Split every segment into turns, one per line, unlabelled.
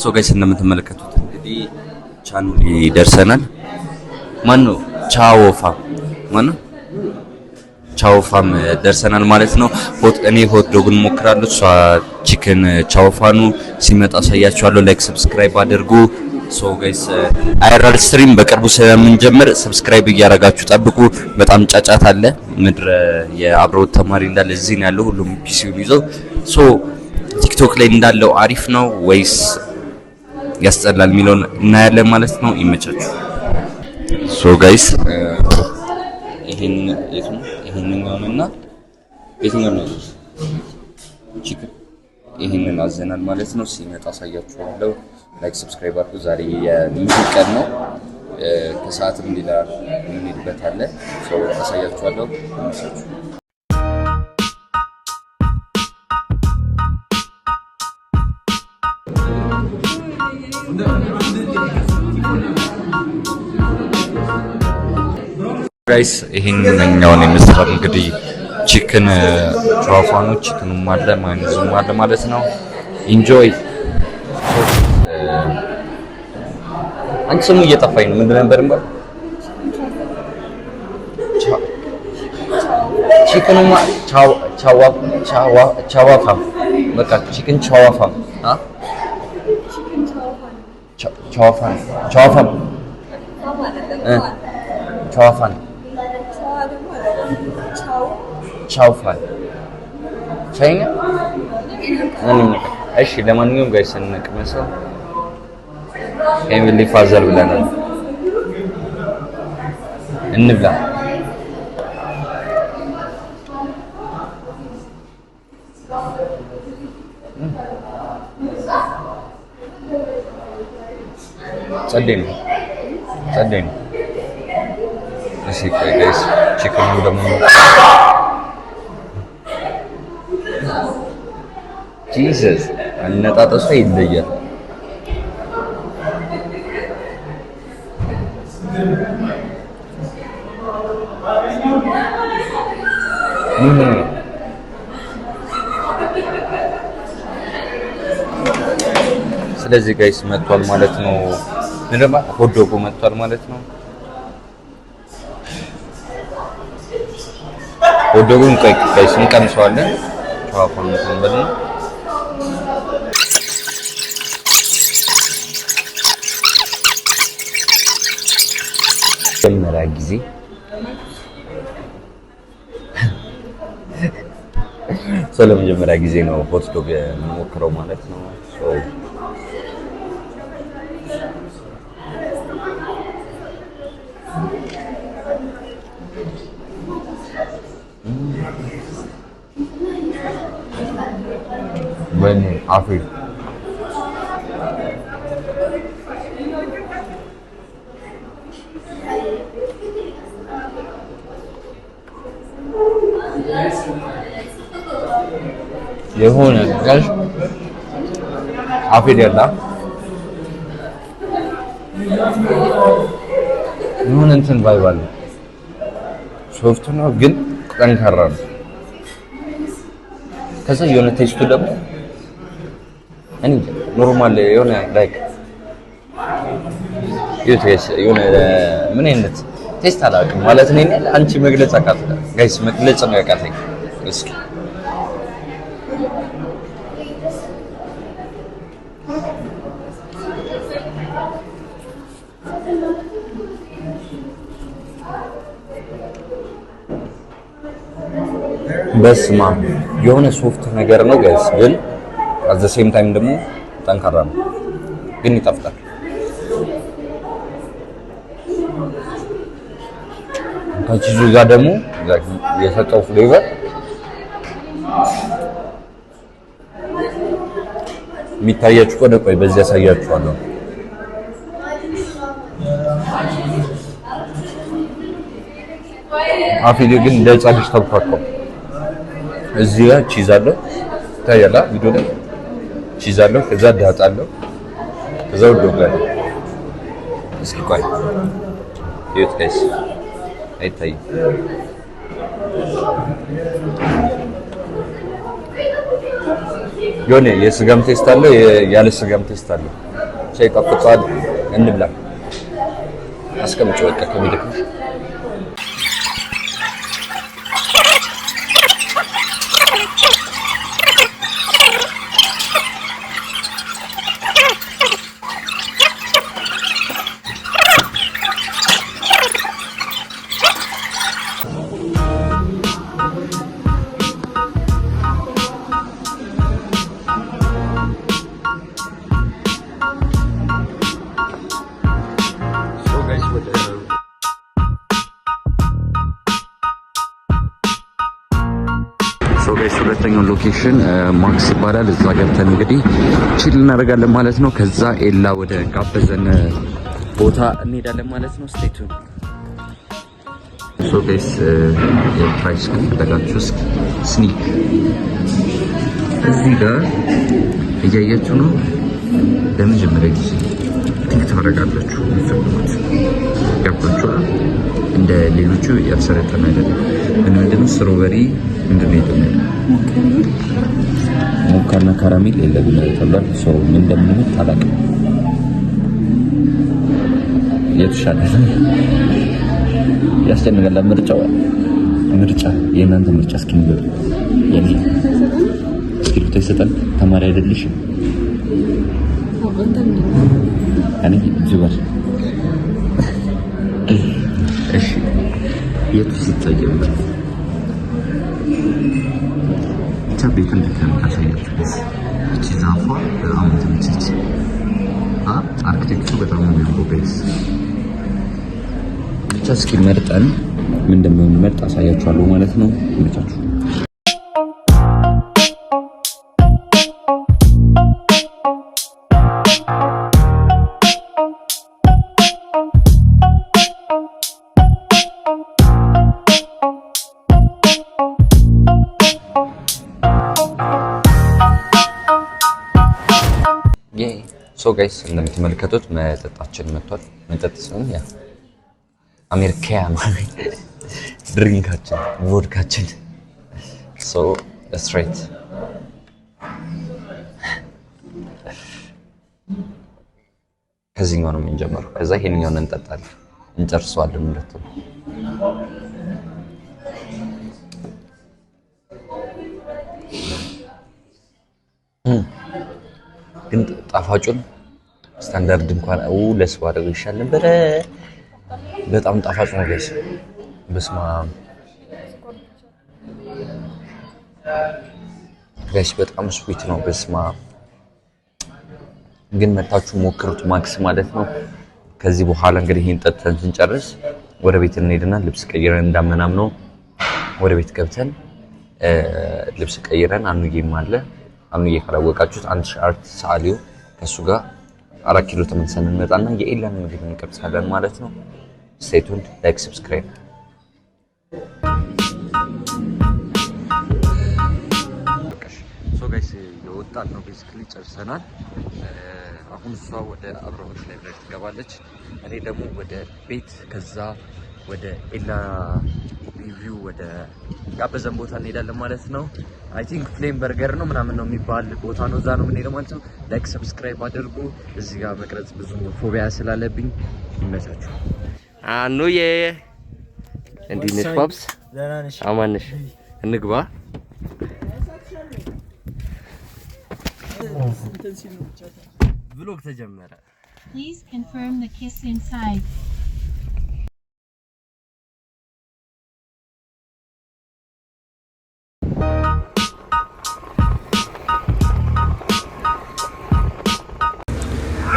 ሶ ጋይስ እንደምትመለከቱት እንግዲህ ቻናል ይደርሰናል። ማን ነው ቻዎፋ ማን ነው ቻዎፋም ደርሰናል ማለት ነው። እኔ ሆት ዶግን ሞክራለሁ። እሷ ቺክን ቻዎፋኑ ሲመጣ አሳያችኋለሁ። ላይክ ሰብስክራይብ አድርጉ። ሶ ጋይስ አይራል ስትሪም በቅርቡ ስለምንጀምር ሰብስክራይብ እያደረጋችሁ ጠብቁ። በጣም ጫጫታ አለ። ምድረ የአብሮት ተማሪ እንዳለ እዚህ ነው ያለው። ሁሉም ፒሲውን ይዘው ሶ ቲክቶክ ላይ እንዳለው አሪፍ ነው ወይስ ያስጠላል የሚለውን እናያለን ማለት ነው። ይመቻችሁ። ሶ ጋይስ ይሄንኛውንና የትኛውን ነው ቺክን ይሄንን አዘናል ማለት ነው። ሲመጣ አሳያችኋለሁ። ላይክ ሰብስክራይብ አድርጉ። ዛሬ የምግብ ቀን ነው። ከሰዓትም ሌላ የምንሄድበት አለ። ሶ አሳያችኋለሁ። ጋይስ ይሄንኛውን የምስራብ እንግዲህ ቺክን ቻዎፋኑ ቺክኑም አለ ማይኑዝም አለ ማለት ነው። ኢንጆይ። አንቺ ስሙ እየጠፋኝ ነው። ምንድን ነበር እንበል? ቺክኑማ ቻዋፋ በቃ ቺክን ቻዋፋ ቻዋፋን ቻውፋን ቻይና እሺ። ለማንኛውም ጋይስ እንቅመሰው። ፋሚሊ ፋዘር ብለናል። እንብላ። ጸደይ ነው። እሺ ጋይስ ቺክኑ ደግሞ ጂሰስ አነጣጠሱ ይለያል። ስለዚህ ጋይስ መጥቷል ማለት ነው። ምንድነው ሆት ዶጉ መጥቷል ማለት ነው። ሆት ዶጉን ጋይስ እንቀምሰዋለን። ቻዎፋን እንበልና ለመጀመሪያ ጊዜ ለመጀመሪያ ጊዜ ነው ሆት ዶግ የምንሞክረው ማለት ነው። when after የሆነ ጋር አፍሪ ያላ ምን እንትን ባይባል ሶፍት ነው ግን ጠንካራ ነው። ከዛ የሆነ ቴስቱ ደግሞ እኔ ኖርማል የሆነ ላይክ የሆነ ምን አይነት ቴስት አላውቅም ማለት ነው። አንቺ መግለጽ አቃተኝ ጋይስ፣ መግለጽ ነው ያቃተኝ። እስኪ በስማ የሆነ ሶፍት ነገር ነው ጋይስ፣ ግን at the same time ደግሞ ጠንካራ ነው፣ ግን ይጣፍጣል። ከቺዙ ጋር ደግሞ የሰጠው ፍሌቨር የሚታያችሁ ቆደ ቆይ በዚህ ያሳያችኋለሁ። አፍሪ ግን ለጻድሽ ተብኳኳው። እዚህ ጋር ቺዝ አለው ታያላ፣ ቪዲዮ ላይ ቺዝ አለው፣ ከዛ ዳጣ አለው፣ ከዛ ዶግ አለው። እስኪ ቆይ ይኸውት ጋይስ አይታይም። የሆነ የስጋም ቴስት አለው፣ ያለ ስጋም ቴስት አለው። ሻይ ጣፍጧል እንብላ አስቀምጪው በቃ ከሚደክምሽ ሁለተኛው ሎኬሽን ማክስ ይባላል። እዛ ገብተን እንግዲህ ቺል እናደርጋለን ማለት ነው። ከዛ ኤላ ወደ ጋበዘን ቦታ እንሄዳለን ማለት ነው። ስቴይ ቱን ሶ ጋይስ የፕራይስ ከፈለጋችሁ ስኒክ እዚህ ጋር እያያችሁ ነው። ለመጀመሪያ ጊዜ ቲክ ታደርጋላችሁ የምትፈልጉት ገብቷችኋል። እንደ ሌሎቹ ያልሰለጠነ አይደለም። ምንድነው ስትሮበሪ ምንድነው ይተናል ሞካና ካራሜል የለም ተብሏል። ሶ ምን እንደምንል ታላቅ የተሻለ ያስጨንቃል። ምርጫ የእናንተ ምርጫ እስኪ ንገሩ። የኔ እስክሪፕቶ ይሰጣል። ተማሪ አይደለሽም እኔ ጅባር እሺ የቱ ሲታየም ቤት እንደተመጣጣኛችሁ እቺ ዛፏ በጣም ትንጭጭ አርኪቴክቸሩ በጣም ነው የሚያምረው። ቤት ብቻ እስኪ መርጠን ምን እንደምንመርጥ አሳያችኋለሁ ማለት ነው። ይመቻችሁ። ሶ ጋይስ እንደምትመለከቱት መጠጣችን መጥቷል። መጠጥ ሲሆን ያ አሜሪካን ድሪንካችን ቮድካችን ሶ ስትሬት ከዚህኛው ነው የምንጀምረው። ከዛ ይሄንኛውን እንጠጣለን እንጨርሰዋለን ማለት ነው። ግን ጣፋጩን ስታንዳርድ እንኳን ለሰው አድርገው ይሻል ነበር። በጣም ጣፋጭ ነው ጋይስ። በስማ ጋይስ በጣም ስዊት ነው። በስማ ግን መታችሁ ሞክሩት ማክስ ማለት ነው። ከዚህ በኋላ እንግዲህ ይሄን ጠጥተን ስንጨርስ ወደ ቤት እንሄድና ልብስ ቀይረን እንዳመናም ነው ወደ ቤት ገብተን ልብስ ቀይረን አንጌም አለ አምንዬ ካላወቃችሁት አንድ አርት ሳሊዮ ከሱ ጋር 4 ኪሎ ተመልሰን እንመጣና የኤላን ምግብ እንቀምሳለን ማለት ነው። ስቴይ ቱንድ ላይክ ሰብስክራይብ። ሶ ጋይስ የወጣን ነው ቤዚክሊ ጨርሰናል። አሁን እሷ ወደ አብረሆት ላይብረሪ ትገባለች። እኔ ደግሞ ወደ ቤት ከዛ ወደ ኤላ ሪቪው ወደ ጋበዘን ቦታ እንሄዳለን ማለት ነው። አይ ቲንክ ፍሌም በርገር ነው ምናምን ነው የሚባል ቦታ ነው። እዛ ነው የምንሄደው ማለት ነው። ላይክ ሰብስክራይብ አድርጉ። እዚህ ጋር መቅረጽ ብዙ ፎቢያ ስላለብኝ ይመቻችሁ። አኑዬ እንዴት ነሽ? ፓፕስ አማን ነሽ? እንግባ። ብሎግ ተጀመረ። Please confirm the kiss inside.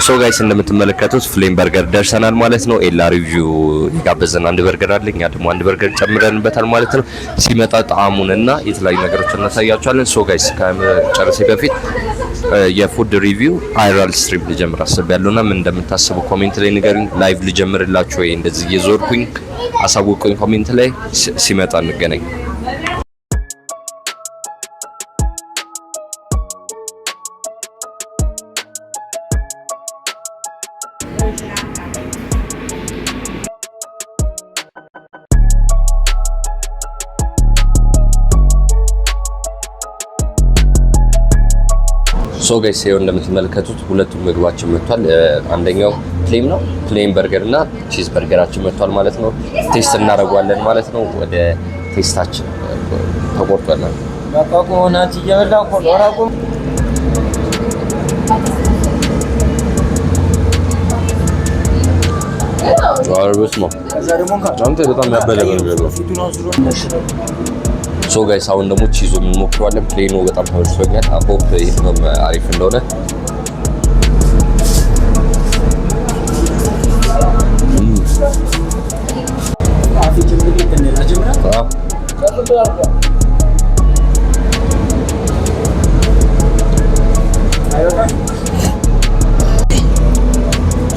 ሶ ጋይስ እንደምትመለከቱት ፍሌም በርገር ደርሰናል ማለት ነው። ኤላ ሪቪው ጋበዘን አንድ በርገር አለ። እኛ ደግሞ አንድ በርገር ጨምረንበታል ማለት ነው። ሲመጣ ጣዕሙንና የተለያዩ ነገሮችን እናሳያችኋለን። ሶ ጋይስ ከጨረሴ በፊት የፉድ ሪቪው ቫይራል ስትሪም ልጀምር አስቤያለሁና ምን እንደምታስቡ ኮሜንት ላይ ንገሩኝ። ላይቭ ልጀምርላችሁ ወይ እንደዚህ እየዞርኩኝ አሳውቁኝ ኮሜንት ላይ። ሲመጣ እንገናኝ። ሶ ሶ ጋይስ ይሄው እንደምትመለከቱት ሁለቱም ምግባችን መጥቷል። አንደኛው ፕሌን ነው፣ ፕሌን በርገር እና ቺዝ በርገራችን መጥቷል ማለት ነው። ቴስት እናደርጋለን ማለት ነው። ወደ ቴስታችን ተቆርጧል።
ባቃቆ ናት ይያላ ቆራቆ
አርበስማ አንተ በጣም ያበለ በርገር ነው። ሶ ጋይስ አሁን ደግሞ ቺዙን እንሞክረዋለን። ፕሌኑ በጣም ተመችቶኛል። አፖፕ ይሄንም አሪፍ እንደሆነ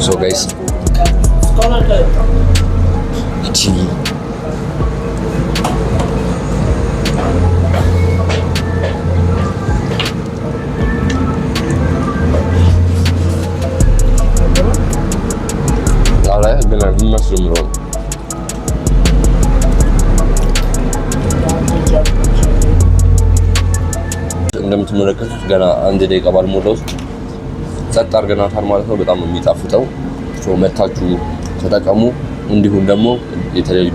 ሶ ጋይስ መስሎኝ እንደምትመለከቱት ገና አንድ ደቂቃ ባልሞላ ውስጥ ጸጥ አድርገናታል ማለት ነው። በጣም የሚጣፍጠው ሶ መታችሁ ተጠቀሙ። እንዲሁም ደግሞ የተለያዩ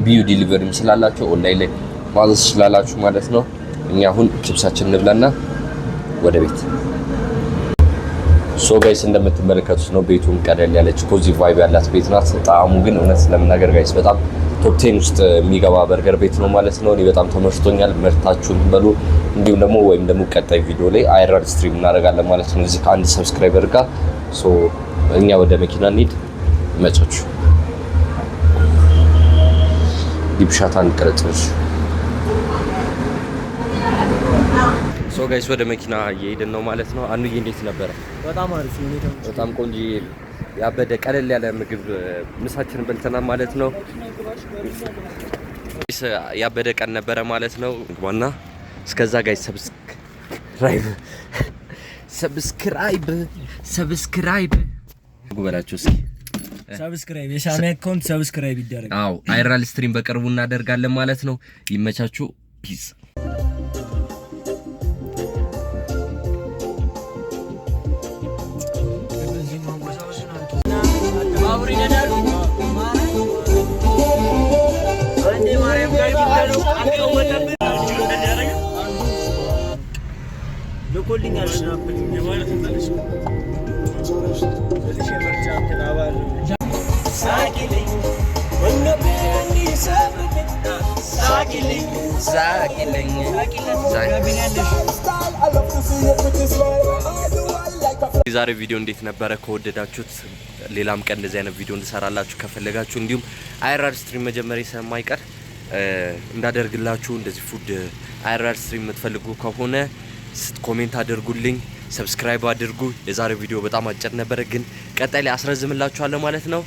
ቢዩ ዲሊቨሪ ስላላቸው ኦንላይን ላይ ማዘዝ ስላላችሁ ማለት ነው። እኛ አሁን ቺፕሳችን እንብላና ወደ ቤት። ሶ ጋይስ እንደምትመለከቱት ነው ቤቱም ቀለል ያለች ኮዚ ቫይብ ያላት ቤት ናት። ጣዕሙ ግን እውነት ስለምናገር ጋይስ በጣም ቶፕ 10 ውስጥ የሚገባ በርገር ቤት ነው ማለት ነው። እኔ በጣም ተመችቶኛል። መርታችሁን በሉ። እንዲሁም ደግሞ ወይም ደግሞ ቀጣይ ቪዲዮ ላይ አይራድ ስትሪም እናደርጋለን ማለት ነው እዚህ ከአንድ ሰብስክራይበር ጋር። ሶ እኛ ወደ መኪና እንሂድ። መጫችሁ ዲፕሻት አንድ ቀረጽሽ። ሶ ጋይስ ወደ መኪና እየሄድን ነው ማለት ነው። አንዬ እንዴት ነበረ?
በጣም አሪፍ ነው።
በጣም ቆንጆ ያበደ ቀለል ያለ ምግብ ምሳችንን በልተናል ማለት ነው። ያበደ ቀን ነበረ ማለት ነው። ዋና እስከዛ ጋይስ ሰብስክራይብ ጉበላችሁ እስኪ
ሰብስክራይብ የሻሚ አካውንት ሰብስክራይብ ይደረግ።
አዎ አይራል ስትሪም በቅርቡ እናደርጋለን ማለት ነው። ይመቻችሁ። ፒስ ዛሬ ቪዲዮ እንዴት ነበረ? ከወደዳችሁት ሌላም ቀን እንደዚህ አይነት ቪዲዮ እንድሰራላችሁ ከፈለጋችሁ እንዲሁም አይራድ ስትሪም መጀመሪያ ስለማይቀር እንዳደርግላችሁ እንደዚህ ፉድ አይራድ ስትሪም የምትፈልጉ ከሆነ ኮሜንት አድርጉልኝ፣ ሰብስክራይብ አድርጉ። የዛሬው ቪዲዮ በጣም አጭር ነበረ፣ ግን ቀጣይ ላይ አስረዝምላችኋለሁ ማለት ነው።